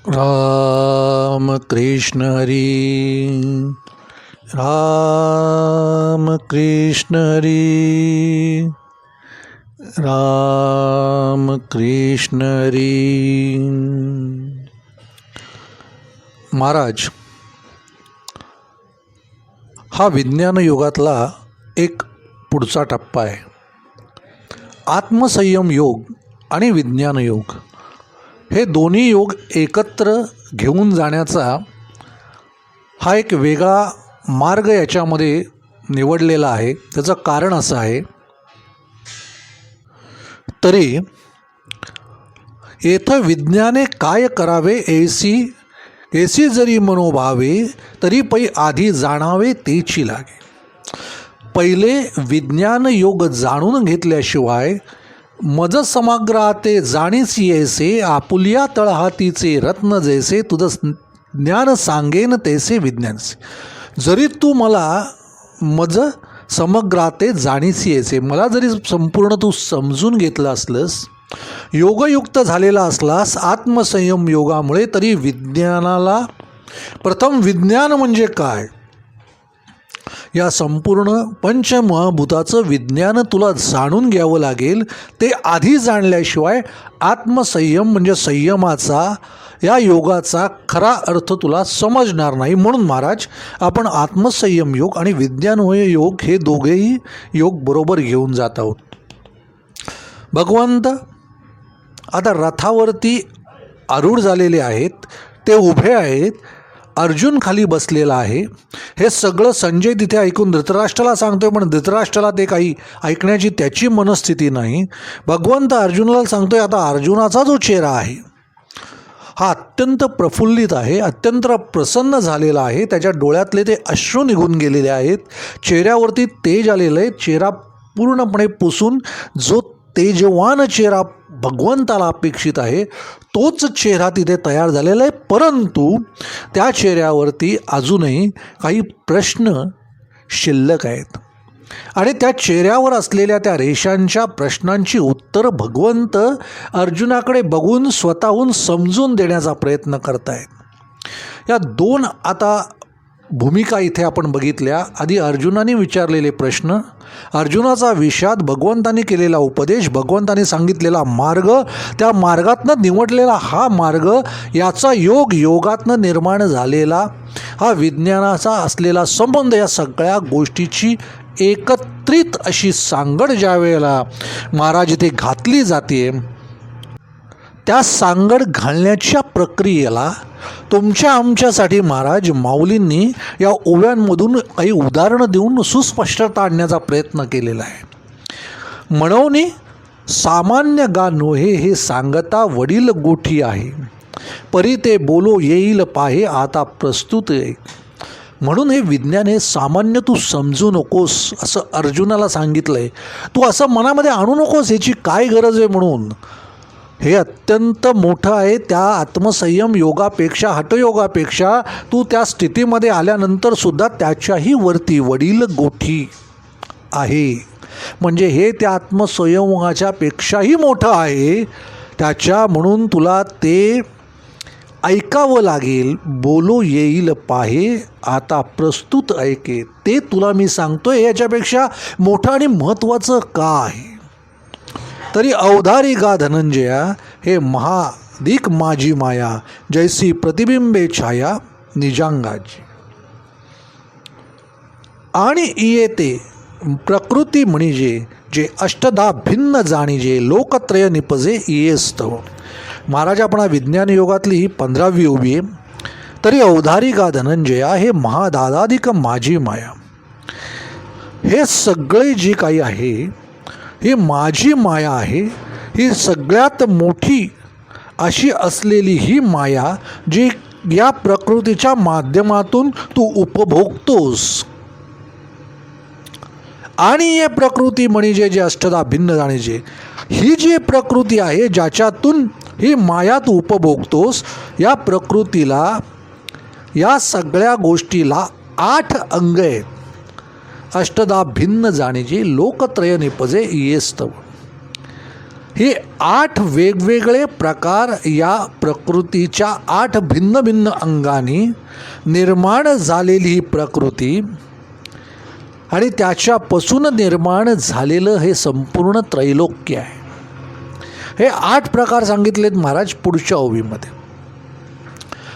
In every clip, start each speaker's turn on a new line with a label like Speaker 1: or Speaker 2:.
Speaker 1: राम कृष्ण हरी राम कृष्ण हरी राम कृष्ण हरी। महाराज, हा विज्ञान युगातला एक पुढचा टप्पा आहे. आत्मसंयम योग आणि विज्ञान योग हे दोन्ही योग एकत्र घेऊन जाण्याचा हा एक वेगळा मार्ग याच्यामध्ये निवडलेला आहे. त्याचं कारण असं आहे, तरी येथे विज्ञाने काय करावे ऐसी जरी मनोभावे, तरी पै आधी जाणावे तेची लागे. पहिले विज्ञान योग जाणून घेतल्याशिवाय मज समग्राते जाणीस येसे, आपुलिया तळहातीचे रत्न जैसे, तुझं ज्ञान सांगेन तैसे विज्ञानसे. जरी तू मला मज समग्राते जाणीस यायचे, मला जरी संपूर्ण तू समजून घेतलं असलंस, योगयुक्त झालेला असलास आत्मसंयम योगामुळे, तरी विज्ञानाला प्रथम विज्ञान म्हणजे काय या संपूर्ण पंचमहाभूताचं विज्ञान तुला जाणून घ्यावं लागेल. ते आधी जाणल्याशिवाय आत्मसंयम म्हणजे संयमाचा, या योगाचा खरा अर्थ तुला समजणार नाही. म्हणून महाराज, आपण आत्मसंयम योग आणि विज्ञान योग हे दोघेही योग बरोबर घेऊन जात आहोत. भगवंत आता रथावरती आरूढ झालेले आहेत, ते उभे आहेत, अर्जुन खाली बसलेला आहे. हे सगळं संजय तिथे ऐकून धृतराष्ट्राला सांगतोय, पण धृतराष्ट्राला ते काही ऐकण्याची त्याची मनस्थिती नाही. भगवंत अर्जुनाला सांगतोय. आता अर्जुनाचा जो चेहरा आहे हा अत्यंत प्रफुल्लित आहे, अत्यंत प्रसन्न झालेला आहे. त्याच्या डोळ्यातले ते अश्रू निघून गेलेले आहेत, चेहऱ्यावरती तेज आलेलं आहे. चेहरा पूर्णपणे पुसून जो तेजवान चेहरा भगवंताला अपेक्षित आहे तोच चेहरा तिथे तयार झालेला आहे. परंतु त्या चेहऱ्यावरती अजूनही काही प्रश्न शिल्लक आहेत आणि त्या चेहऱ्यावर असलेल्या त्या रेषांच्या प्रश्नांची उत्तर भगवंत अर्जुनाकडे बघून स्वतःहून समजून देण्याचा प्रयत्न करत आहेत. या दोन आता भूमिका इथे आपण बघितल्या. आधी अर्जुनाने विचारलेले प्रश्न, अर्जुनाचा विषाद, भगवंतांनी केलेला उपदेश, भगवंतांनी सांगितलेला मार्ग, त्या मार्गातनं निवडलेला हा मार्ग, याचा योगातनं निर्माण झालेला हा विज्ञानाचा असलेला संबंध, या सगळ्या गोष्टीची एकत्रित अशी सांगड ज्या वेळेला महाराज इथे घातली जाते, त्या सांगड घालण्याच्या प्रक्रियेला तुमच्या आमच्यासाठी महाराज माऊलींनी या ओव्यांमधून काही उदाहरणं देऊन सुस्पष्टता आणण्याचा प्रयत्न केलेला आहे. म्हणून सामान्य गा नोहे हे सांगता वडील गोठी आहे, परी ते बोलो येईल पाहे आता प्रस्तुत आहे. म्हणून हे विज्ञान हे सामान्य तू समजू नकोस असं अर्जुनाला सांगितलं आहे. तू असं मनामध्ये आणू नकोस ह्याची काय गरज आहे म्हणून. हे अत्यंत मोठं आहे. त्या आत्मसंयम योगापेक्षा, हठयोगापेक्षा तू त्या स्थितीमध्ये आल्यानंतरसुद्धा त्याच्याही वरती वडील गोठी आहे. म्हणजे हे त्या आत्मसंयमाच्या पेक्षाही मोठं आहे. त्याच्या म्हणून तुला ते ऐकावं लागेल. बोलो येईल पाहे आता प्रस्तुत ऐके. ते तुला मी सांगतोय याच्यापेक्षा मोठं आणि महत्त्वाचं का आहे. तरी अवधारी गा धनंजया, हे महादिक माझी माया, जैसी प्रतिबिंबे छाया निजांगाची. आणि येते प्रकृती म्हणजे जे अष्टधा भिन्न जाणीजे, लोकत्रय निपजे येस्तव. महाराज, आपण विज्ञान योगातली ही 15वी उभी आहे. तरी अवधारी गा धनंजया, हे महादादाधिक माझी माया, हे सगळे जे काही आहे ही माझी माया आहे. ही सगळ्यात मोठी अशी असलेली ही माया जी या प्रकृतीच्या माध्यमातून तू उपभोगतोस. आणि हे प्रकृती म्हणजे जे अष्टधा भिन्न जाणीजे, ही जी प्रकृती आहे ज्याच्यातून ही माया तू उपभोगतोस, या प्रकृतीला, या सगळ्या गोष्टीला 8 अंग आहेत. अष्टधा भिन्न जाणीजे, लोकत्रय निपजे येस्तव. हे 8 वेगवेगळे प्रकार या प्रकृतीच्या 8 भिन्न भिन्न अंगांनी निर्माण झालेली ही प्रकृती आणि त्याच्यापासून निर्माण झालेलं हे संपूर्ण त्रैलोक्य आहे. हे 8 प्रकार सांगितलेत महाराज पुढच्या ओवीमध्ये.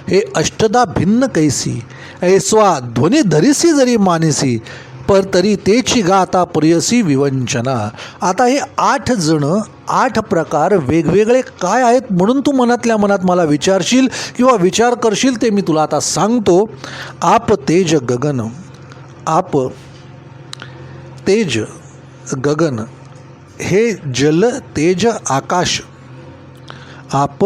Speaker 1: हे अष्टदा भिन्न कैसी ऐस्वा ध्वनी धरिसी जरी मानसी पर तरी तेची गाता प्रियसी विवंचना. आता हे 8 जण 8 प्रकार वेगवेगळे काय आहेत म्हणून तू मनातल्या मनात मला विचारशील किंवा विचार करशील ते मी तुला आता सांगतो. आप तेज गगन, आप तेज गगन हे जल तेज आकाश. आप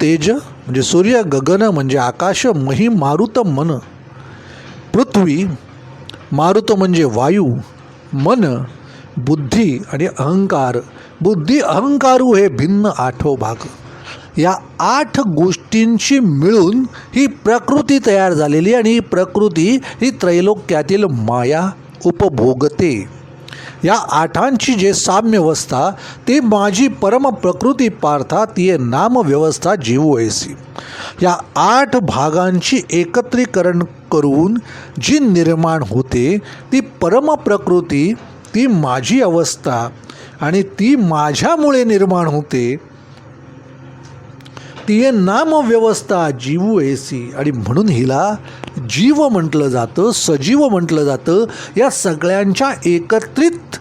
Speaker 1: तेज म्हणजे सूर्य, गगन म्हणजे आकाश, मही मारुत मन, पृथ्वी मारुत म्हणजे वायू, मन बुद्धी आणि अहंकार. बुद्धी अहंकारू हे भिन्न 8 भाग. या 8 गोष्टींची मिळून ही प्रकृती तयार झालेली आणि ही प्रकृती ही त्रैलोक्यातील माया उपभोगते. या 8ची जे साम्यवस्था ती माझी परम प्रकृती पार्था ती नाम व्यवस्था जीव ऐसी. या 8 भागांची एकत्रीकरण करून जी निर्माण होते ती परम प्रकृती, ती माझी अवस्था आणि ती माझ्यामुळे निर्माण होते, ती नाम व्यवस्था जीव ऐसी. आणि म्हणून हिला जीव म्हटलं जातं, सजीव म्हटलं जातं. या सगळ्यांच्या एकत्रित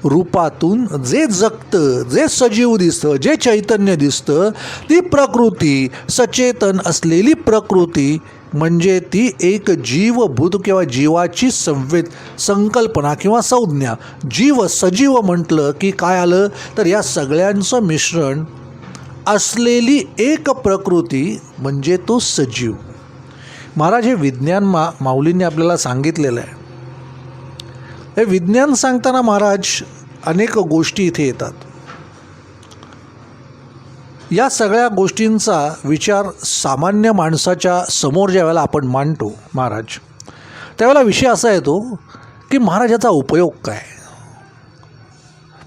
Speaker 1: रूपातून जे जगतं, जे सजीव दिसतं, जे चैतन्य दिसतं ती प्रकृती, सचेतन असलेली प्रकृती म्हणजे ती एक जीवभूत किंवा जीवाची संकल्पना किंवा संज्ञा. जीव सजीव म्हटलं की काय आलं तर या सगळ्यांचं मिश्रण असलेली एक प्रकृती म्हणजे तो सजीव. महाराज हे विज्ञान माऊलींनी आपल्याला सांगितलेलं आहे. हे विज्ञान सांगताना महाराज अनेक गोष्टी इथे येतात. या सगळ्या गोष्टींचा विचार सामान्य माणसाच्या समोर ज्या वेळेला आपण मांडतो महाराज, त्यावेळेला विषय असा येतो की महाराजाचा उपयोग काय.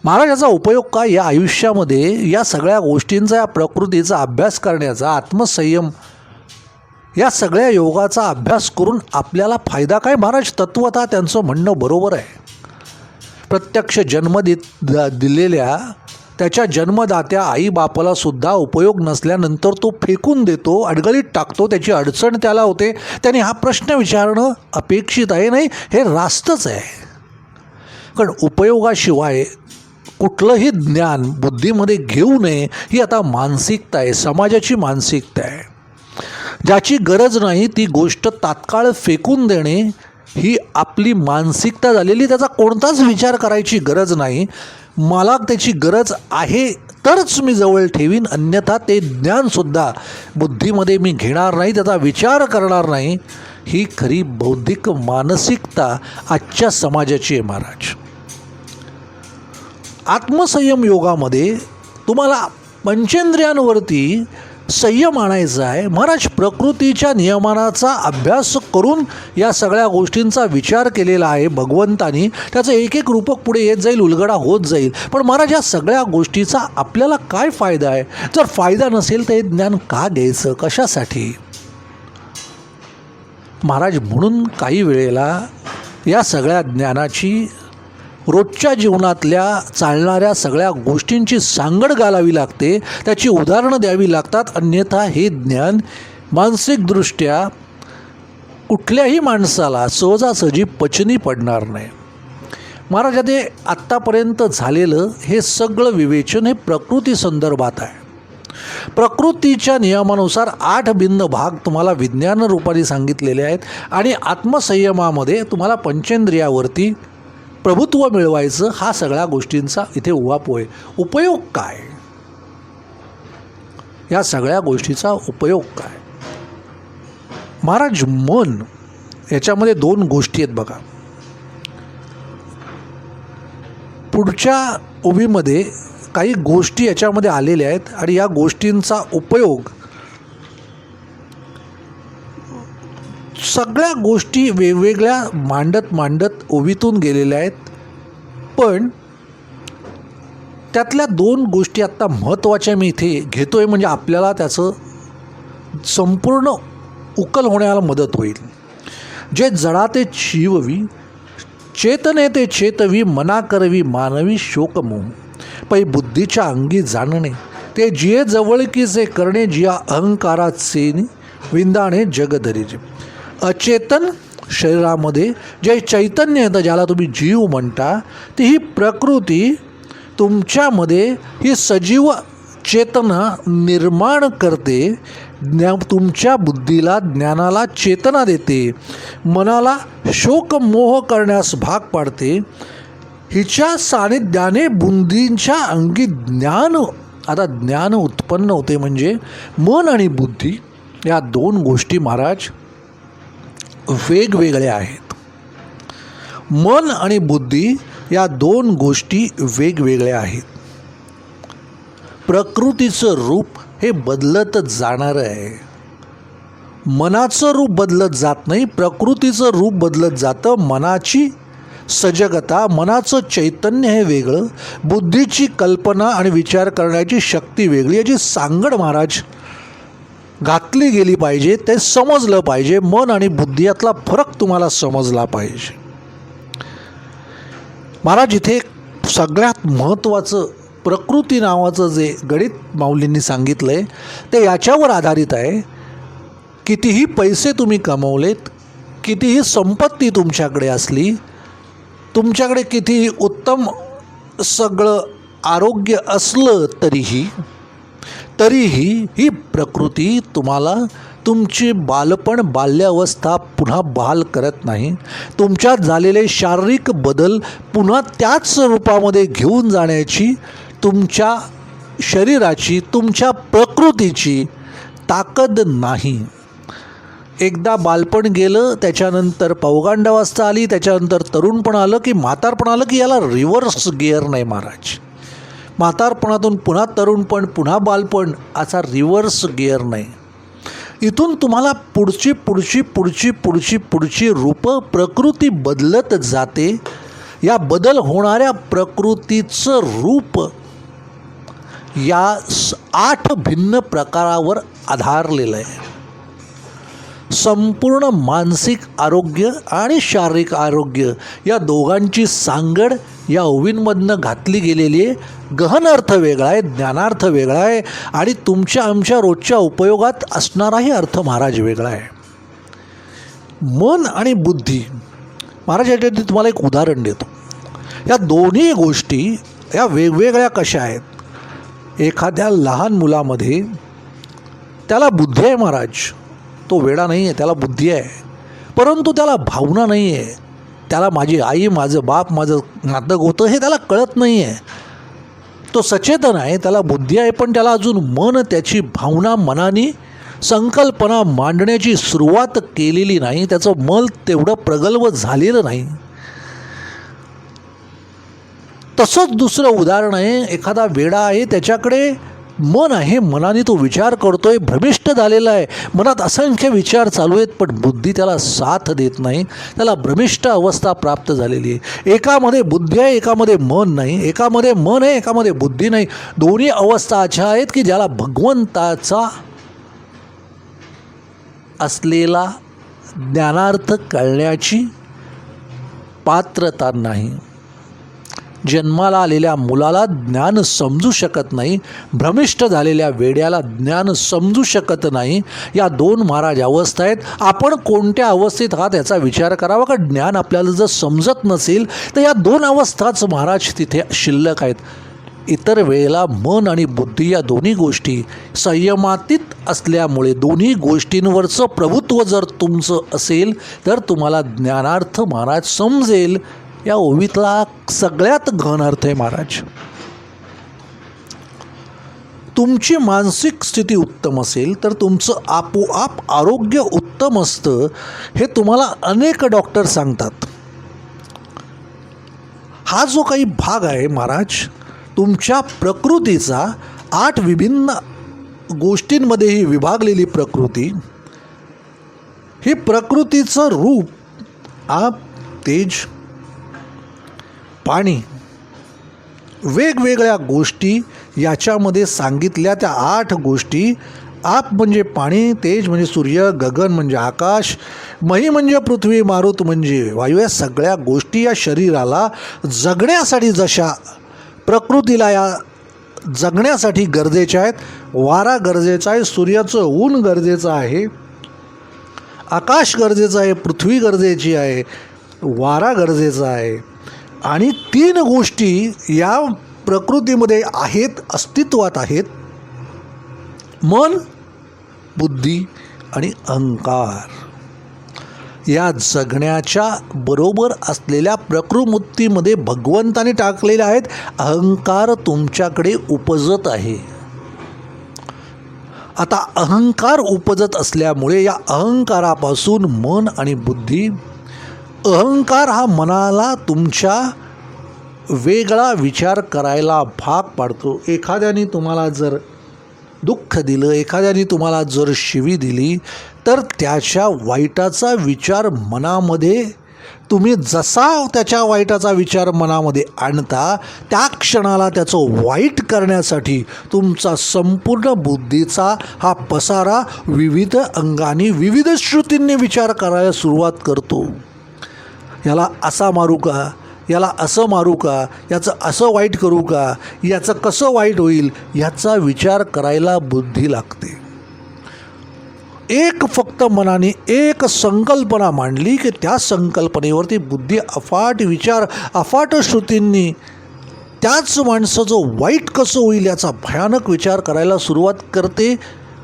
Speaker 1: महाराजाचा उपयोग काय या आयुष्यामध्ये या सगळ्या गोष्टींचा, या प्रकृतीचा अभ्यास करण्याचा, आत्मसंयम या सगळ्या योगाचा अभ्यास करून आपल्याला फायदा काय. महाराज तत्वतः त्यांचं म्हणणं बरोबर आहे. प्रत्यक्ष जन्म दिलेल्या त्याच्या जन्मदात्या आईबापाला सुद्धा उपयोग नसल्यानंतर तो फेकून देतो, अडगळीत टाकतो, त्याची अडचण त्याला होते. त्याने हा प्रश्न विचारणं अपेक्षित आहे, नाही हे रास्तच आहे. कारण उपयोगाशिवाय कुठलंही ज्ञान बुद्धीमध्ये घेऊ नये ही आता मानसिकता आहे, समाजाची मानसिकता आहे. ज्याची गरज नाही ती गोष्ट तात्काळ फेकून देणे ही आपली मानसिकता झालेली. त्याचा कोणताच विचार करायची गरज नाही. मला त्याची गरज आहे तरच मी जवळ ठेवीन, अन्यथा ते ज्ञानसुद्धा बुद्धीमध्ये मी घेणार नाही, त्याचा विचार करणार नाही. ही खरी बौद्धिक मानसिकता आजच्या समाजाची आहे महाराज. आत्मसंयम योगामध्ये तुम्हाला पंचेंद्रियांवरती संयम आणायचा आहे महाराज. प्रकृतीच्या नियमनाचा अभ्यास करून या सगळ्या गोष्टींचा विचार केलेला आहे भगवंतानी. त्याचं एक एक रूपक पुढे येत जाईल, उलगडा होत जाईल. पण महाराज या सगळ्या गोष्टीचा आपल्याला काय फायदा आहे. जर फायदा नसेल तर हे ज्ञान का घ्यायचं, कशासाठी महाराज. म्हणून काही वेळेला या सगळ्या ज्ञानाची रोजच्या जीवनातल्या चालणाऱ्या सगळ्या गोष्टींची सांगड घालावी लागते, त्याची उदाहरणं द्यावी लागतात. अन्यथा हे ज्ञान मानसिकदृष्ट्या कुठल्याही माणसाला सहजासहजी पचनी पडणार नाही. महाराज ते आत्तापर्यंत झालेलं हे सगळं विवेचन हे प्रकृती संदर्भात आहे. प्रकृतीच्या नियमानुसार 8 भिन्न भाग तुम्हाला विज्ञान रूपाने सांगितलेले आहेत आणि आत्मसंयमामध्ये तुम्हाला पंचेंद्रियावरती प्रभुत्व मिळवायचं. हा सगळ्या गोष्टींचा इथे उहापोह आहे. उपयोग काय, या सगळ्या गोष्टीचा उपयोग काय महाराज. मन याच्यामध्ये 2 गोष्टी आहेत बघा. पुढच्या ओवीमध्ये काही गोष्टी याच्यामध्ये आलेल्या आहेत आणि या गोष्टींचा उपयोग सगळ्या गोष्टी वेगवेगळ्या मांडत ओवीतून गेलेल्या आहेत. पण त्यातल्या 2 गोष्टी आत्ता महत्त्वाच्या मी इथे घेतो आहे, म्हणजे आपल्याला त्याचं संपूर्ण उकल होण्याला मदत होईल. जे जडा ते शिववी, चेतने ते चेतवी, मना करवी मानवी शोकमोह. पै बुद्धीच्या अंगी जाणणे, ते जिये जवळकीचे करणे, जिया अहंकाराचे विंदाणे जगदरीजे. अचेतन शरीरामध्ये जे चैतन्य येतं, ज्याला तुम्ही जीव म्हणता, ती ही प्रकृती तुमच्यामध्ये ही सजीव चेतना निर्माण करते. तुमच्या बुद्धीला, ज्ञानाला चेतना देते, मनाला शोक मोह करण्यास भाग पाडते. हिच्या सानिध्याने बुद्धींच्या अंगी ज्ञान, आता ज्ञान उत्पन्न होते. म्हणजे मन आणि बुद्धी या 2 गोष्टी महाराज वेगवेगळ्या आहेत. मन आणि बुद्धी या 2 गोष्टी वेगवेगळ्या आहेत. प्रकृतीचं रूप हे बदलतच जाणारं आहे. मनाचं रूप बदलत जात नाही, प्रकृतीचं रूप बदलत जातं. मनाची सजगता, मनाचं चैतन्य हे वेगळं, बुद्धीची कल्पना आणि विचार करण्याची शक्ती वेगळी. याची सांगड महाराज घातली गेली पाहिजे, ते समजलं पाहिजे. मन आणि बुद्धी यातला फरक तुम्हाला समजला पाहिजे. महाराज इथे सगळ्यात महत्त्वाचं प्रकृती नावाचं जे गणित माऊलींनी सांगितलं आहे ते याच्यावर आधारित आहे. कितीही पैसे तुम्ही कमवलेत, कितीही संपत्ती तुमच्याकडे असली, तुमच्याकडे कितीही उत्तम सगळं आरोग्य असलं तरीही ही प्रकृती तुम्हाला तुमची बाल्यावस्था पुन्हा बहाल करत नाही. तुमच्यात झालेले शारीरिक बदल पुन्हा त्याच रूपामध्ये घेऊन जाण्याची तुमच्या शरीराची, तुमच्या प्रकृतीची ताकद नाही. एकदा बालपण गेलं, त्याच्यानंतर पौगंडावस्था आली, त्याच्यानंतर तरुणपण आलं की म्हातारपण आलं की याला रिव्हर्स गिअर नाही महाराज. म्हातारपणातून पुन्हा तरुणपण, पुन्हा बालपण, असा रिव्हर्स गिअर नाही. इथून तुम्हाला पुढची रूपं प्रकृती बदलत जाते. या बदल होणाऱ्या प्रकृतीचं रूप या 8 भिन्न प्रकारावर आधारलेलं आहे. संपूर्ण मानसिक आरोग्य आणि शारीरिक आरोग्य या दोघांची सांगड या ओवींमधनं घातली गेलेली आहे. गहन अर्थ वेगळा आहे, ज्ञानार्थ वेगळा आहे आणि तुमच्या आमच्या रोजच्या उपयोगात असणाराही अर्थ महाराज वेगळा आहे. मन आणि बुद्धी महाराज याच्यात तुम्हाला एक उदाहरण देतो. या दोन्ही गोष्टी या वेगवेगळ्या कशा आहेत. एखाद्या लहान मुलामध्ये त्याला बुद्धी आहे महाराज, तो वेडा नाही आहे, त्याला बुद्धी आहे, परंतु त्याला भावना नाही आहे. त्याला माझी आई, माझं बाप, माझं नातं होतं हे त्याला कळत नाही आहे. तो सचेतन आहे, त्याला बुद्धी आहे, पण त्याला अजून मन, त्याची भावना, मनाने संकल्पना मांडण्याची सुरुवात केलेली नाही. त्याचं मन तेवढं प्रगल्भ झालेलं नाही. तसंच दुसरं उदाहरण आहे, एखादा वेडा आहे, त्याच्याकडे मन आहे, मनाने तो विचार करतोय, भ्रमिष्ट झालेला आहे, मनात असंख्य विचार चालू आहेत, पण बुद्धी त्याला साथ देत नाही. त्याला भ्रमिष्ट अवस्था प्राप्त झालेली आहे. एकामध्ये बुद्धी आहे, एकामध्ये मन नाही, एकामध्ये मन आहे, एकामध्ये बुद्धी नाही. दोन्ही अवस्था अशा आहेत की ज्याला भगवंताचा असलेला ज्ञानार्थ कळण्याची पात्रता नाही. जन्माला आलेल्या मुलाला ज्ञान समजू शकत नाही, भ्रमिष्ट झालेल्या वेड्याला ज्ञान समजू शकत नाही. या 2 महाराज अवस्था आहेत. आपण कोणत्या अवस्थेत आहात याचा विचार करावा, का ज्ञान आपल्याला जर समजत नसेल तर या 2 अवस्थाच महाराज तिथे शिल्लक आहेत. इतर वेळेला मन आणि बुद्धी या दोन्ही गोष्टी संयमातीत असल्यामुळे, दोन्ही गोष्टींवरचं प्रभुत्व जर तुमचं असेल तर तुम्हाला ज्ञानार्थ महाराज समजेल. या ओवीतला सगळ्यात गहन अर्थ आहे महाराज. तुमची मानसिक स्थिती उत्तम असेल तर तुमचं आपोआप आरोग्य उत्तम असतं, हे तुम्हाला अनेक डॉक्टर सांगतात. हा जो काही भाग आहे महाराज तुमच्या प्रकृतीचा, 8 विभिन्न गोष्टींमध्ये ही विभागलेली प्रकृती, ही प्रकृतीचं रूप आप, तेज, पाणी, वेगवेगळ्या गोष्टी याच्यामध्ये सांगितल्या. त्या 8 गोष्टी, आप म्हणजे पाणी, तेज म्हणजे सूर्य, गगन म्हणजे आकाश, मही म्हणजे पृथ्वी, मारुत म्हणजे वायू, या सगळ्या गोष्टी या शरीराला जगण्यासाठी, जशा प्रकृतीला या जगण्यासाठी गरजेच्या आहेत. वारा गरजेचा आहे, सूर्याचं ऊन गरजेचं आहे, आकाश गरजेचं आहे, पृथ्वी गरजेची आहे, वारा गरजेचा आहे. आणि 3 गोष्टी या प्रकृतीमध्ये आहेत, अस्तित्वात आहेत: मन, बुद्धी आणि अहंकार. या जगण्याच्या बरोबर असलेल्या प्रकृतीमध्ये भगवंताने टाकलेल्या आहेत. अहंकार तुमच्याकडे उपजत आहे. आता अहंकार उपजत असल्यामुळे या अहंकारापासून मन आणि बुद्धी, अहंकार हा मनाला तुमच्या वेगळा विचार करायला भाग पाडतो. एखाद्याने तुम्हाला जर दुःख दिलं, एखाद्याने तुम्हाला जर शिवी दिली, तर त्याच्या वाईटाचा विचार मनामध्ये तुम्ही जसा त्याच्या वाईटाचा विचार मनामध्ये आणता, त्या क्षणाला त्याचं वाईट करण्यासाठी तुमचा संपूर्ण बुद्धीचा हा पसारा विविध अंगांनी, विविध श्रुतींनी विचार करायला सुरुवात करतो. याला असा मारू का, याला असं मारू का, याचं असं वाईट करू का, याचं कसं वाईट होईल, याचा विचार करायला बुद्धी लागते. एक फक्त मनाने एक संकल्पना मांडली की त्या संकल्पनेवरती बुद्धी अफाट विचार, अफाट श्रुतींनी त्याच माणसाचं वाईट कसं होईल याचा भयानक विचार करायला सुरुवात करते.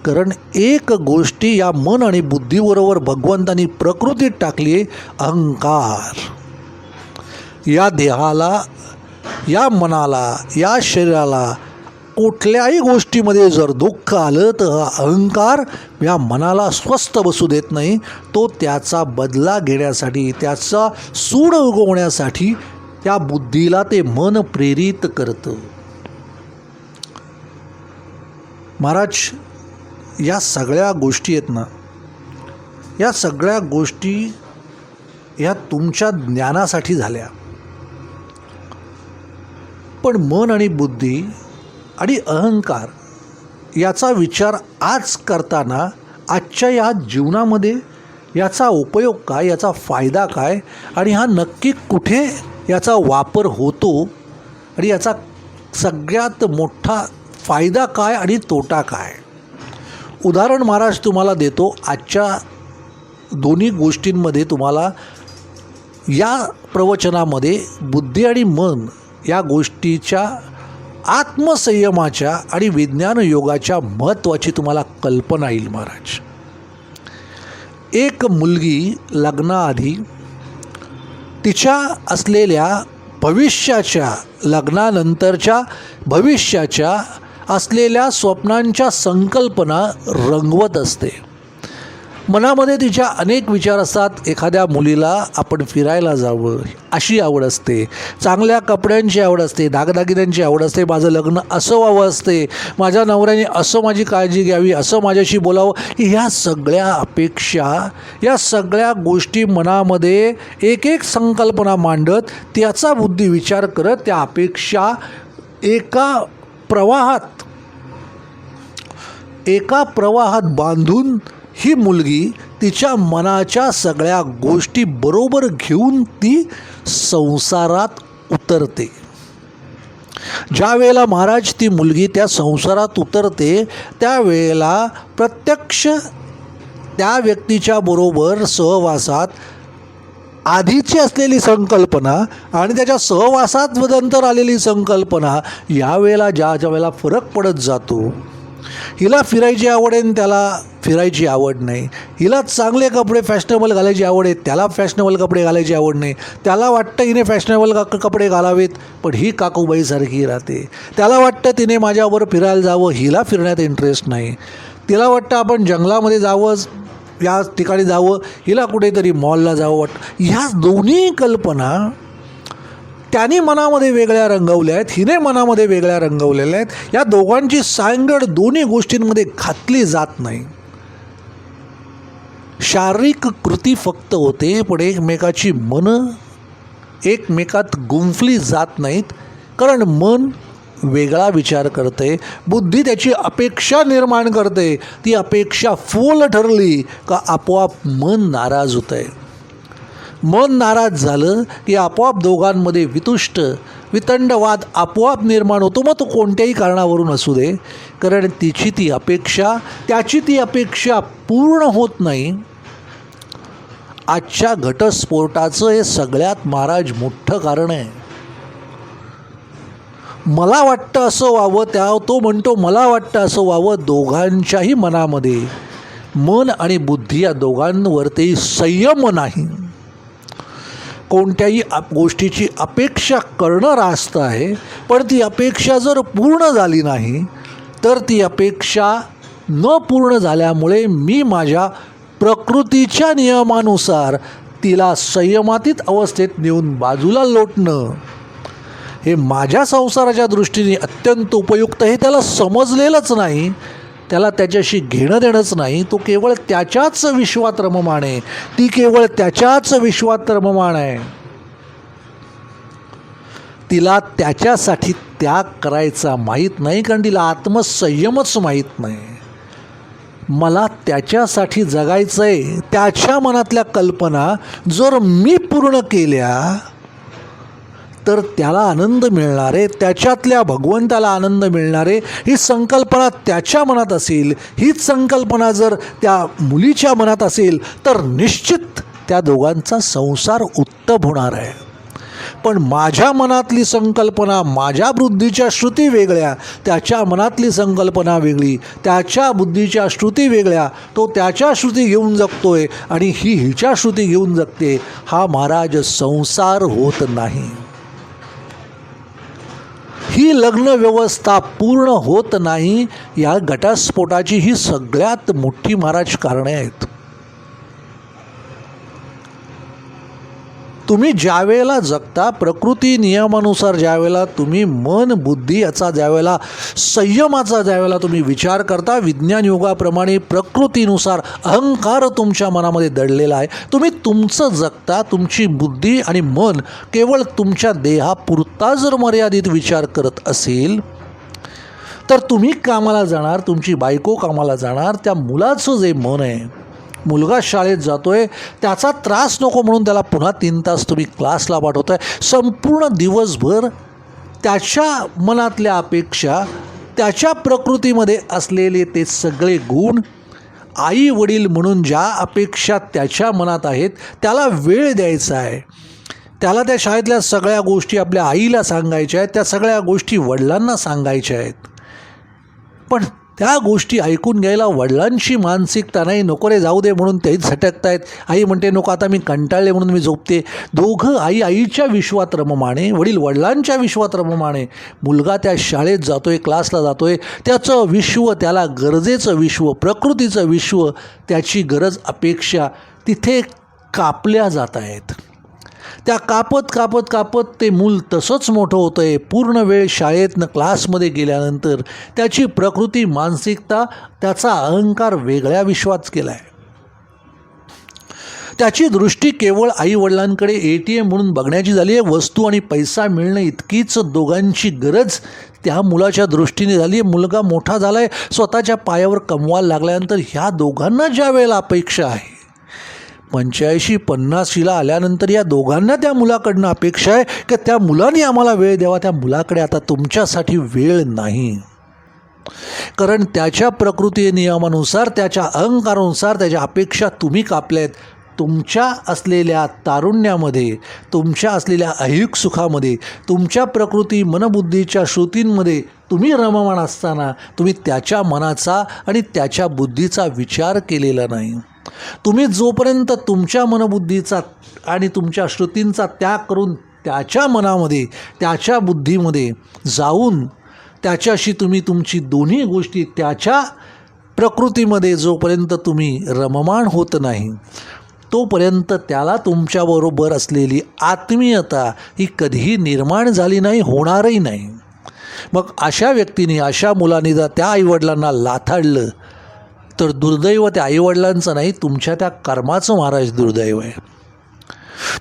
Speaker 1: कारण एक गोष्टी या मन आणि बुद्धीबरोबर भगवंतांनी प्रकृतीत टाकली आहे, अहंकार. या देहाला, या मनाला, या शरीराला कुठल्याही गोष्टीमध्ये जर दुःख आलं तर अहंकार या मनाला स्वस्थ बसू देत नाही. तो त्याचा बदला घेण्यासाठी, त्याचा सूड उगवण्यासाठी त्या बुद्धीला ते मन प्रेरित करतं. महाराज, या सगळ्या गोष्टी आहेत ना, या सगळ्या गोष्टी ह्या तुमच्या ज्ञानासाठी झाल्या. पण मन आणि बुद्धी आणि अहंकार याचा विचार आज करताना, आजच्या या जीवनामध्ये याचा उपयोग काय, याचा फायदा काय, आणि हा नक्की कुठे याचा वापर होतो, आणि याचा सगळ्यात मोठा फायदा काय आणि तोटा काय. उदाहरण महाराज तुम्हाला देतो. आजच्या दोन्ही गोष्टींमध्ये तुम्हाला या प्रवचनामध्ये बुद्धी आणि मन या गोष्टीच्या आत्मसंयमाच्या आणि विज्ञान योगाच्या महत्त्वाची तुम्हाला कल्पना येईल. महाराज, एक मुलगी लग्नाआधी तिच्या असलेल्या भविष्याच्या, लग्नानंतरच्या भविष्याच्या असलेल्या स्वप्नांच्या संकल्पना रंगवत असते. मनामध्ये तिच्या अनेक विचार असतात. एखाद्या मुलीला आपण फिरायला जावं अशी आवड असते, चांगल्या कपड्यांची आवड असते, दागदागिन्यांची आवड असते, माझं लग्न असं व्हावं असते, माझ्या नवऱ्याने असं माझी काळजी घ्यावी, असं माझ्याशी बोलावं. ह्या सगळ्या अपेक्षा, या सगळ्या गोष्टी मनामध्ये एक एक संकल्पना मांडत, त्याचा बुद्धी विचार करत, त्या अपेक्षा एका प्रवाहात बांधून ही मुलगी तिच्या मनाच्या सगळ्या गोष्टी बरोबर घेऊन ती संसारात उतरते. ज्या वेळेला महाराज ती मुलगी त्या संसारात उतरते, त्यावेळेला प्रत्यक्ष त्या व्यक्तीच्या बरोबर सहवासात आधीची असलेली संकल्पना आणि त्याच्या सहवासात नंतर आलेली संकल्पना यावेळेला ज्या वेळेला फरक पडत जातो. हिला फिरायची आवड आहे, त्याला फिरायची आवड नाही. हिला चांगले कपडे फॅशनेबल घालायची आवड आहे, त्याला फॅशनेबल कपडे घालायची आवड नाही. त्याला वाटतं हिने फॅशनेबल कपडे घालावेत, पण ही काकूबाईसारखी राहते. त्याला वाटतं तिने माझ्याबरोबर फिरायला जावं, हिला फिरण्यात इंटरेस्ट नाही. तिला वाटतं आपण जंगलामध्ये जावं, या ठिकाणी जावं, हिला कुठेतरी मॉलला जावं वाटतं. ह्या दोन्ही कल्पना त्याने मनामध्ये वेगळ्या रंगवल्या आहेत, हिने मनामध्ये वेगळ्या रंगवलेल्या आहेत. या दोघांची सांगड दोन्ही गोष्टींमध्ये घातली जात नाही. शारीरिक कृती फक्त होते, पण एकमेकाची मनं एकमेकात गुंफली जात नाहीत. कारण मन वेगळा विचार करते, बुद्धी त्याची अपेक्षा निर्माण करते. ती अपेक्षा फोल ठरली का आपोआप मन नाराज होतं आहे. मन नाराज झालं की आपोआप दोघांमध्ये वितंडवाद आपोआप निर्माण होतो. मग तो कोणत्याही कारणावरून असू दे, कारण त्याची ती अपेक्षा पूर्ण होत नाही. आजच्या घटस्फोटाचं हे सगळ्यात महाराज मोठं कारण आहे. मला वाटतं असं व्हावं, तो म्हणतो मला वाटतं असं व्हावं. दोघांच्याही मनामध्ये, मन आणि बुद्धी या दोघांवरती संयम नाही. कोणत्याही गोष्टीची अपेक्षा करणं रास्त आहे, पण ती अपेक्षा जर पूर्ण झाली नाही तर ती अपेक्षा न पूर्ण झाल्यामुळे मी माझ्या प्रकृतीच्या नियमानुसार तिला संयमातीत अवस्थेत नेऊन बाजूला लोटणं हे माझ्या संसाराच्या दृष्टीने अत्यंत उपयुक्त. हे त्याला समजलेलंच नाही, त्याला त्याच्याशी घेणं देणंच नाही. तो केवळ त्याच्याच विश्वात रममाण आहे, ती केवळ त्याच्याच विश्वात रममाण आहे. तिला त्याच्यासाठी त्याग करायचा माहीत नाही, कारण तिला आत्मसंयमच माहीत नाही. मला त्याच्यासाठी जगायचं आहे. त्याच्या मनातल्या कल्पना जर मी पूर्ण केल्या तर त्याला आनंद मिळणार आहे, त्याच्यातल्या भगवंताला आनंद मिळणार आहे. ही संकल्पना त्याच्या मनात असेल, हीच संकल्पना जर त्या मुलीच्या मनात असेल तर निश्चित त्या दोघांचा संसार उत्तम होणार आहे. पण माझ्या मनातली संकल्पना, माझ्या बुद्धीच्या श्रुती वेगळ्या, त्याच्या मनातली संकल्पना वेगळी, त्याच्या बुद्धीच्या श्रुती वेगळ्या. तो त्याच्या श्रुती घेऊन जगतोय आणि ही हिच्या श्रुती घेऊन जगते. हा महाराज संसार होत नाही. ही लग्न व्यवस्था पूर्ण होत नाही. या घटस्फोटाची ही सगळ्यात मोठी महाराज कारणे आहेत. तुम्ही ज्यावेळेला जगता प्रकृती नियमानुसार, ज्यावेळेला तुम्ही मन बुद्धी याचा ज्यावेळेला संयमाचा ज्यावेळेला तुम्ही विचार करता, विज्ञान योगाप्रमाणे प्रकृतीनुसार अहंकार तुमच्या मनामध्ये दडलेला आहे. तुम्ही तुमचं जगता, तुमची बुद्धी आणि मन केवळ तुमच्या देहापुरता जर मर्यादित विचार करत असेल तर तुम्ही कामाला जाणार, तुमची बायको कामाला जाणार, त्या मुलाचं जे मन आहे, मुलगा शाळेत जातोय, त्याचा त्रास नको म्हणून त्याला पुन्हा 3 तास तुम्ही क्लासला पाठवताय. संपूर्ण दिवसभर त्याच्या मनातल्या अपेक्षा, त्याच्या प्रकृतीमध्ये असलेले ते सगळे गुण, आई वडील म्हणून ज्या अपेक्षा त्याच्या मनात आहेत त्याला वेळ द्यायचा आहे. त्याला त्या शाळेतल्या सगळ्या गोष्टी आपल्या आईला सांगायच्या आहेत, त्या सगळ्या गोष्टी वडिलांना सांगायच्या आहेत. पण त्या गोष्टी ऐकून घ्यायला वडिलांची मानसिकता नाही, नको रे जाऊ दे म्हणून तेच झटकतायत. आई म्हणते नको आता मी कंटाळले म्हणून मी झोपते. दोघं आईच्या विश्वात रममाणे, वडील वडिलांच्या विश्वात रममाणे. मुलगा त्या शाळेत जातोय, क्लासला जातोय, त्याचं विश्व, त्याला गरजेचं विश्व, प्रकृतीचं विश्व, त्याची गरज अपेक्षा तिथे कापल्या जात आहेत. त्या कापत ते मूल तसंच मोठं होतं आहे. पूर्ण वेळ शाळेतनं क्लासमध्ये गेल्यानंतर त्याची प्रकृती, मानसिकता, त्याचा अहंकार वेगळ्या विश्वात केला आहे. त्याची दृष्टी केवळ आईवडिलांकडे ATM म्हणून बघण्याची झाली आहे. वस्तू आणि पैसा मिळणं इतकीच दोघांची गरज त्या मुलाच्या दृष्टीने झाली आहे. मुलगा मोठा झाला आहे, स्वतःच्या पायावर कमवायला लागल्यानंतर ह्या दोघांना ज्या वेळेला अपेक्षा आहे, 85-50ला आल्यानंतर या दोघांना त्या मुलाकडनं अपेक्षा आहे की त्या मुलाने आम्हाला वेळ द्यावा. त्या मुलाकडे आता तुमच्यासाठी वेळ नाही, कारण त्याच्या प्रकृती नियमानुसार, त्याच्या अहंकारानुसार त्याच्या अपेक्षा तुम्ही कापल्या आहेत. तुमच्या असलेल्या तारुण्यामध्ये, तुमच्या असलेल्या ऐहिक सुखामध्ये, तुमच्या प्रकृती मनबुद्धीच्या श्रुतींमध्ये तुम्ही रममाण असताना तुम्ही त्याच्या मनाचा आणि त्याच्या बुद्धीचा विचार केलेला नाही. तुम्ही जोपर्यंत तुमच्या मनबुद्धीचा आणि तुमच्या श्रुतींचा त्याग करून त्याच्या मनामध्ये, त्याच्या बुद्धीमध्ये जाऊन त्याच्याशी तुम्ही तुमची दोन्ही गोष्टी, त्याच्या प्रकृतीमध्ये जोपर्यंत तुम्ही रममाण होत नाही तोपर्यंत त्याला तुमच्याबरोबर असलेली आत्मीयता ही कधीही निर्माण झाली नाही, होणारही नाही. मग अशा व्यक्तीने, अशा मुलाने जर त्या आईवडिलांना लाथाडलं तर दुर्दैव त्या आईवडिलांचं नाही, तुमच्या त्या कर्माचं महाराज दुर्दैव आहे.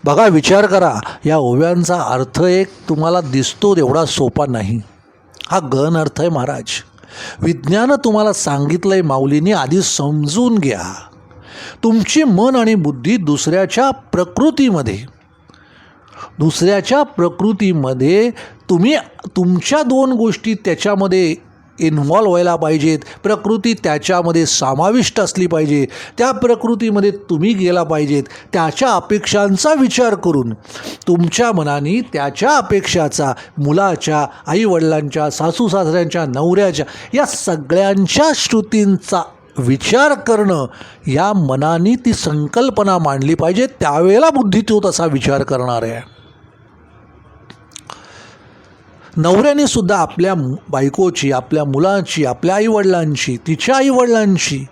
Speaker 1: बघा, विचार करा, या ओव्यांचा अर्थ एक तुम्हाला दिसतो तेवढा सोपा नाही. हा गहन अर्थ आहे महाराज. विज्ञानं तुम्हाला सांगितलं आहे माऊलींनी, आधी समजून घ्या. तुमची मन आणि बुद्धी दुसऱ्याच्या प्रकृतीमध्ये तुम्ही तुमच्या दोन गोष्टी त्याच्यामध्ये इन्व्हॉल्व व्हायला पाहिजेत. प्रकृती त्याच्यामध्ये समाविष्ट असली पाहिजे. त्या प्रकृतीमध्ये तुम्ही गेला पाहिजेत. त्याच्या अपेक्षांचा विचार करून तुमच्या मनाने त्याच्या अपेक्षाचा, मुलाच्या, आईवडिलांच्या, सासू सासऱ्यांच्या, नवऱ्याच्या, या सगळ्यांच्या श्रुतींचा विचार करणं, या मनाने ती संकल्पना मांडली पाहिजे. त्यावेळेला बुद्धी तो तसा विचार करणार आहे. नवऱ्याने सुद्धा आपल्या बायकोची, आपल्या मुलाची, आपल्या आईवडिलांची, तिच्या आईवडिलांची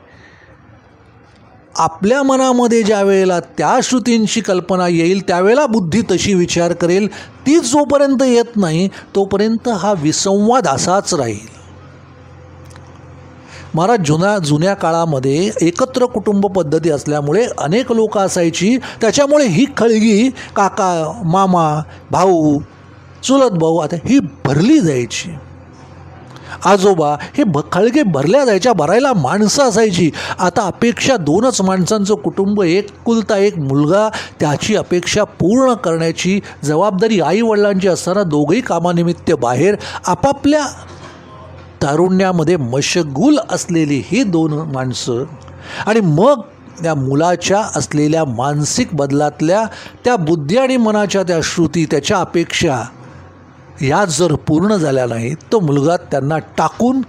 Speaker 1: आपल्या मनामध्ये ज्या वेळेला त्या श्रुतींची कल्पना येईल त्यावेळेला बुद्धी तशी विचार करेल. ती जोपर्यंत येत नाही तोपर्यंत हा विसंवाद असाच राहील. महाराज, जुन्या काळामध्ये एकत्र कुटुंब पद्धती असल्यामुळे अनेक लोक असायची. त्याच्यामुळे ही खळगी काका, मामा, भाऊ, चुलत भाऊ आता ही भरली जायची. आजोबा हे खळगे भरल्या जायच्या. भरायला माणसं असायची. आता अपेक्षा दोनच माणसांचं कुटुंब, एकुलता एक मुलगा, त्याची अपेक्षा पूर्ण करण्याची जबाबदारी आईवडिलांची असताना दोघंही कामानिमित्त बाहेर आपापल्या तारुण्यामध्ये मशगूल असलेली ही दोन माणसं, आणि मग त्या मुलाच्या असलेल्या मानसिक बदलातल्या त्या बुद्धी आणि मनाच्या त्या श्रुती, त्याच्या अपेक्षा या जर पूर्ण झाल्या नाहीत तो मुलगा त्यांना टाकून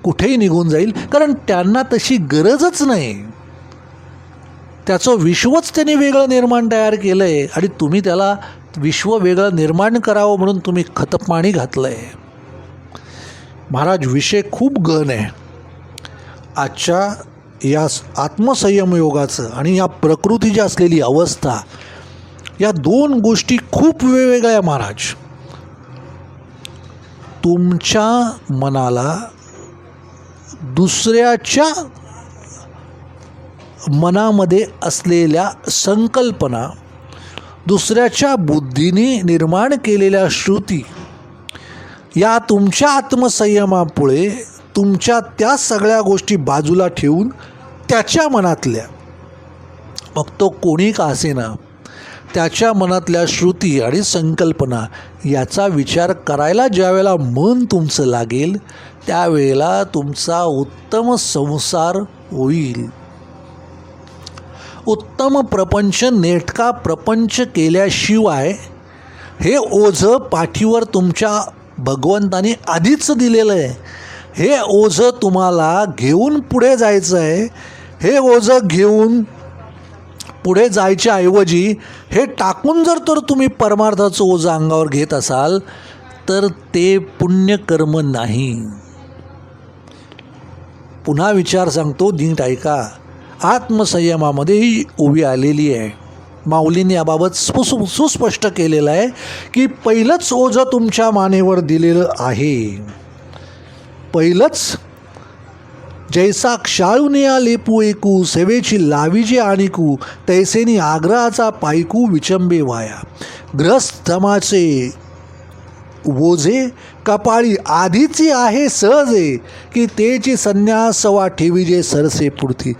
Speaker 1: कुठेही निघून जाईल. कारण त्यांना तशी गरजच नाही. त्याचं विश्वच त्यांनी वेगळं निर्माण तयार केलं आहे आणि तुम्ही त्याला विश्व वेगळं निर्माण करावं म्हणून तुम्ही खतपाणी घातलं आहे. महाराज, विषय खूप गहन आहे. आजच्या या आत्मसंयम योगाचं आणि या प्रकृतीची असलेली अवस्था, या दोन गोष्टी खूप वेगवेगळ्या आहे महाराज. तुमच्या मनाला दुसऱ्याच्या मनामध्ये असलेल्या संकल्पना, दुसऱ्याच्या बुद्धीने निर्माण केलेल्या श्रुती, या तुमच्या आत्मसंयमामुळे तुमच्या त्या सगळ्या गोष्टी बाजूला ठेवून त्याच्या मनातल्या, मग तो कोणी का असेना, त्याच्या मनातल्या श्रुती आणि संकल्पना याचा विचार करायला ज्यावेळेला मन तुमचं लागेल त्यावेळेला तुमचा उत्तम संसार होईल. उत्तम प्रपंच, नेटका प्रपंच केल्याशिवाय हे ओझं पाठीवर तुमच्या भगवंताने आधीच दिलेलं आहे. हे ओझं तुम्हाला घेऊन पुढे जायचं आहे. हे ओझं घेऊन पुढे जायच्या ऐवजी हे टाकून जर तुम्ही परमार्थाचं ओझं अंगावर घेत असाल तर ते पुण्यकर्म नाही. पुन्हा विचार सांगतो, नीट ऐका. आत्मसंयमामध्ये ही ओवी आलेली आहे. माऊलींनी याबाबत सुस्पष्ट केलेलं आहे की पहिलंच ओझं तुमच्या मानेवर दिलेलं आहे. पहिलंच, जैसा क्षाळुनिया लेपू एकू, सेवेची लावीजे आणिकू, तैसेनी आग्रहाचा पायकू विचंबे वाया. ग्रहस्थमाचे ओझे कपाळी आधीची आहे सहजे, की तेची संन्यासवा ठेवीजे सरसे पुढती.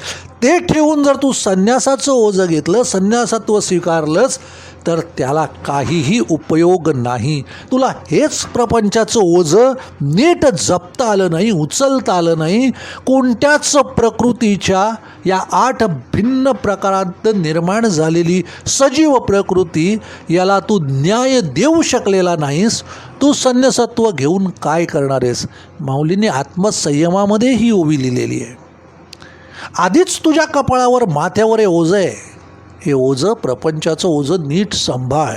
Speaker 1: ते ठेवून जर तू संन्यासाचं ओझं घेतलं, संन्यासत्व स्वीकारलंच, तर त्याला काहीही उपयोग नाही. तुला हेच प्रपंचाचं ओझं नीट जपता आलं नाही, उचलता आलं नाही. कोणत्याच प्रकृतीच्या या 8 भिन्न प्रकारांत निर्माण झालेली सजीव प्रकृती, याला तू न्याय देऊ शकलेला नाहीस. तू संन्यासत्व घेऊन काय करणार आहेस? माऊलींनी आत्मसंयमामध्ये ही ओवी लिहिलेली आहे. आधीच तुझ्या कपाळावर, माथ्यावर हे ओझं आहे. हे ओझं, प्रपंचाचं ओझं नीट सांभाळ.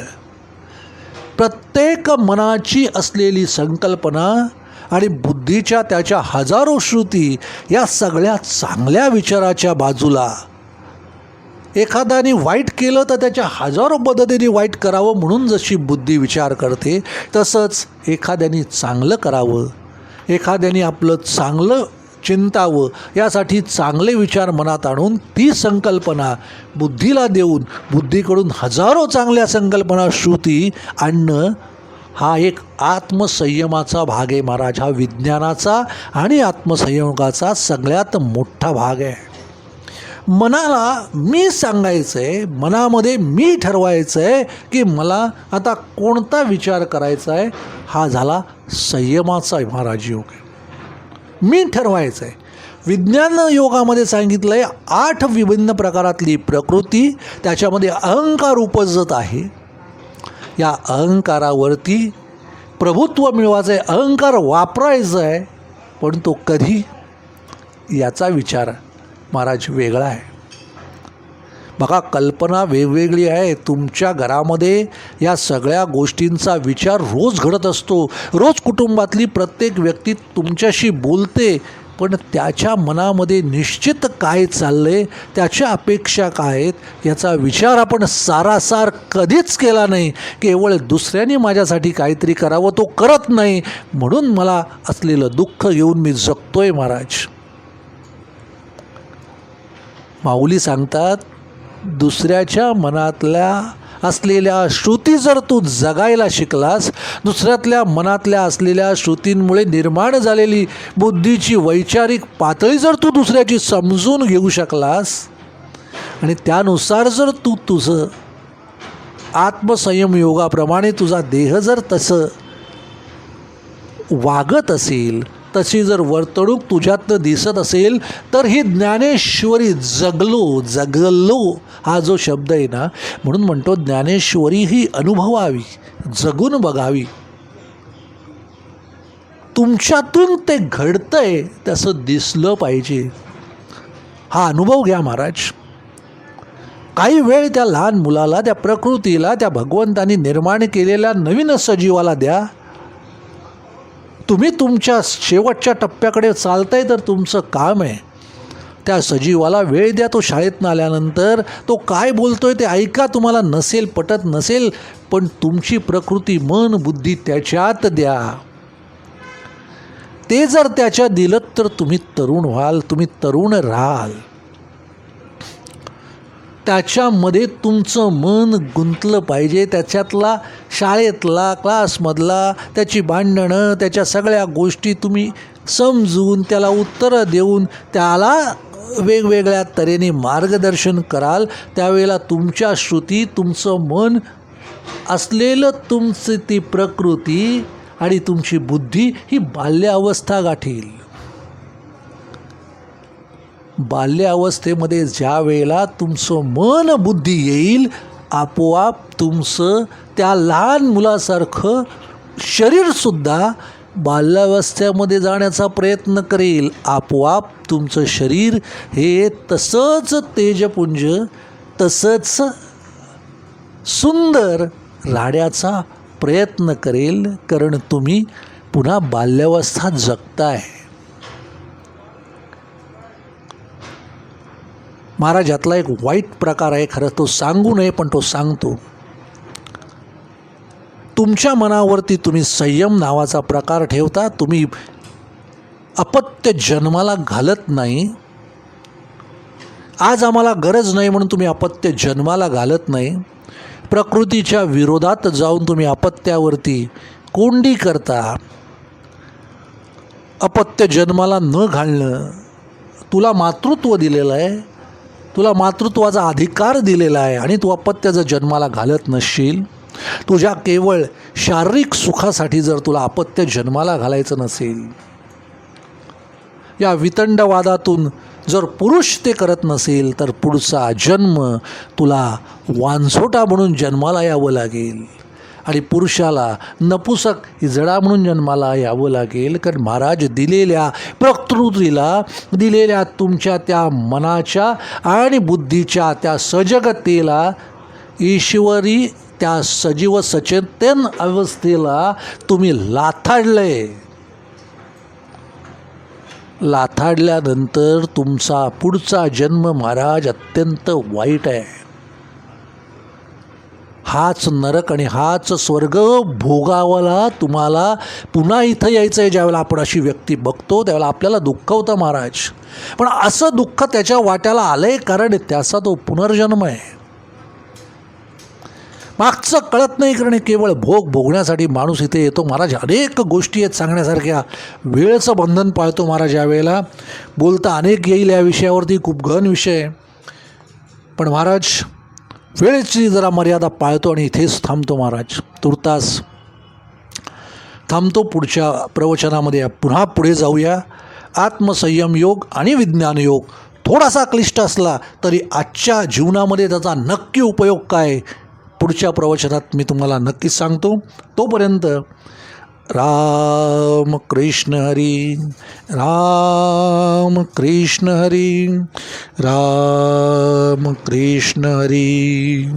Speaker 1: प्रत्येक मनाची असलेली संकल्पना आणि बुद्धीच्या त्याच्या हजारो श्रुती, या सगळ्या चांगल्या विचाराच्या बाजूला. एखाद्याने वाईट केलं तर त्याच्या हजारो पद्धतीने वाईट करावं म्हणून जशी बुद्धी विचार करते, तसंच एखाद्याने चांगलं करावं, एखाद्याने आपलं चांगलं चिंतावं यासाठी चांगले विचार मनात आणून ती संकल्पना बुद्धीला देऊन बुद्धीकडून हजारो चांगल्या संकल्पना श्रुती आणणं हा एक आत्मसंयमाचा भाग आहे महाराज. हा विज्ञानाचा आणि आत्मसंयमाचा सगळ्यात मोठा भाग आहे. मनाला मी सांगायचं आहे, मनामध्ये मी ठरवायचं आहे की मला आता कोणता विचार करायचा आहे. हा झाला संयमाचा महाराज योग आहे. मी ठरवायचं आहे. विज्ञान योगामध्ये सांगितलं आहे 8 विभिन्न प्रकारातली प्रकृती, त्याच्यामध्ये अहंकार उपजत आहे. या अहंकारावरती प्रभुत्व मिळवायचं आहे, अहंकार वापरायचं आहे, पण तो कधी याचा विचार महाराज वेगळा आहे. बघा, कल्पना वेगवेगळी आहे. तुमच्या घरामध्ये या सगळ्या गोष्टींचा विचार रोज घडत असतो. रोज कुटुंबातली प्रत्येक व्यक्ती तुमच्याशी बोलते, पण त्याच्या मनामध्ये निश्चित काय चाललं आहे, त्याच्या अपेक्षा काय आहेत याचा विचार आपण सारासार कधीच केला नाही. केवळ दुसऱ्याने माझ्यासाठी काहीतरी करावं, तो करत नाही म्हणून मला असलेलं दुःख घेऊन मी जगतोय महाराज. माऊली सांगतात, दुसऱ्याच्या मनातल्या असलेल्या श्रुती जर तू जगायला शिकलास, दुसऱ्यातल्या मनातल्या असलेल्या श्रुतींमुळे निर्माण झालेली बुद्धीची वैचारिक पातळी जर तू दुसऱ्याची समजून घेऊ शकलास आणि त्यानुसार जर तू तुझं आत्मसंयम योगाप्रमाणे तुझा देह जर तसं वागत असेल, तशी जर वर्तणूक तुझ्यातनं दिसत असेल, तर ही ज्ञानेश्वरी जगलो हा जो शब्द आहे ना, म्हणून म्हणतो ज्ञानेश्वरी ही अनुभवावी, जगून बघावी. तुमच्यातून ते घडतंय तसं दिसलं पाहिजे. हा अनुभव घ्या महाराज. काही वेळ त्या लहान मुलाला, त्या प्रकृतीला, त्या भगवंतानी निर्माण केलेल्या नवीन सजीवाला द्या. तुम्ही तुमच्या शेवटच्या टप्प्याकडे चालताय तर तुमचं काम आहे त्या सजीवाला वेळ द्या. तो शाळेतनं आल्यानंतर तो काय बोलतोय ते ऐका. तुम्हाला नसेल पटत नसेल, पण तुमची प्रकृती, मन, बुद्धी त्याच्यात द्या. ते जर त्याच्यात दिलं तर तुम्ही तरुण व्हाल, तुम्ही तरुण राहाल. त्याच्यामध्ये तुमचं मन गुंतलं पाहिजे. त्याच्यातला शाळेतला, क्लासमधला, त्याची भांडणं, त्याच्या सगळ्या गोष्टी तुम्ही समजून त्याला उत्तरं देऊन त्याला वेगवेगळ्या तऱ्हेने मार्गदर्शन कराल. त्यावेळेला तुमच्या श्रुती, तुमचं मन असलेलं तुमची ती प्रकृती आणि तुमची बुद्धी ही बाल्यावस्था गाठील. बाल्यावस्थेमध्ये ज्या वेळेला तुमचं मन बुद्धी येईल, आपोआप तुमचं त्या लहान मुलासारखं शरीरसुद्धा बाल्यावस्थेमध्ये जाण्याचा प्रयत्न करेल. आपोआप तुमचं शरीर हे तसंच तेजपुंज, तसंच सुंदर राहण्याचा प्रयत्न करेल, कारण तुम्ही पुन्हा बाल्यावस्था जगताय. महाराज, यातला एक वाईट प्रकार आहे, खरं तो सांगू नये पण तो सांगतो. तुमच्या मनावरती तुम्ही संयम नावाचा प्रकार ठेवता. तुम्ही अपत्य जन्माला घालत नाही. आज आम्हाला गरज नाही म्हणून तुम्ही अपत्य जन्माला घालत नाही. प्रकृतीच्या विरोधात जाऊन तुम्ही अपत्यावरती कोंडी करता. अपत्य जन्माला न घालणं, तुला मातृत्व दिलेलं आहे, तुला मातृत्वाचा अधिकार दिलेला आहे आणि तू अपत्य जर जन्माला घालत नसशील, तुझ्या केवळ शारीरिक सुखासाठी जर तुला अपत्य जन्माला घालायचं नसेल, या वितंडवादातून जर पुरुष ते करत नसेल, तर पुढचा जन्म तुला वांझोटा म्हणून जन्माला यावं लागेल आणि पुरुषाला नपुसक हिजडा म्हणून जन्माला यावं लागेल. कारण महाराज, दिलेल्या प्रकृतीला, दिलेल्या तुमच्या त्या मनाच्या आणि बुद्धीच्या त्या सजगतेला, ईश्वरी त्या सजीव सचेतन अवस्थेला तुम्ही लाथाडलंय. लाथाडल्यानंतर तुमचा पुढचा जन्म महाराज अत्यंत वाईट आहे. हाच नरक आणि हाच स्वर्ग भोगावाला तुम्हाला पुन्हा इथं यायचं आहे. ज्यावेळेला आपण अशी व्यक्ती बघतो त्यावेळेला आपल्याला दुःख होतं महाराज. पण असं दुःख त्याच्या वाट्याला आलं आहे कारण त्याचा तो पुनर्जन्म आहे. मागचं कळत नाही कारण केवळ भोग भोगण्यासाठी माणूस इथे येतो महाराज. अनेक गोष्टी आहेत सांगण्यासारख्या. वेळेचं बंधन पाळतो महाराज. यावेळेला बोलता अनेक येईल या विषयावरती, खूप गहन विषय आहे. पण महाराज वेळेची जरा मर्यादा पाळतो आणि इथेच थांबतो महाराज. तुर्तास थांबतो. पुढच्या प्रवचनामध्ये पुन्हा पुढे जाऊया. आत्मसंयम योग आणि विज्ञान योग थोडासा क्लिष्ट असला तरी आजच्या जीवनामध्ये त्याचा नक्की उपयोग काय पुढच्या प्रवचनात मी तुम्हाला नक्कीच सांगतो. तोपर्यंत राम कृष्ण हरी, राम कृष्ण हरी, राम कृष्ण हरी.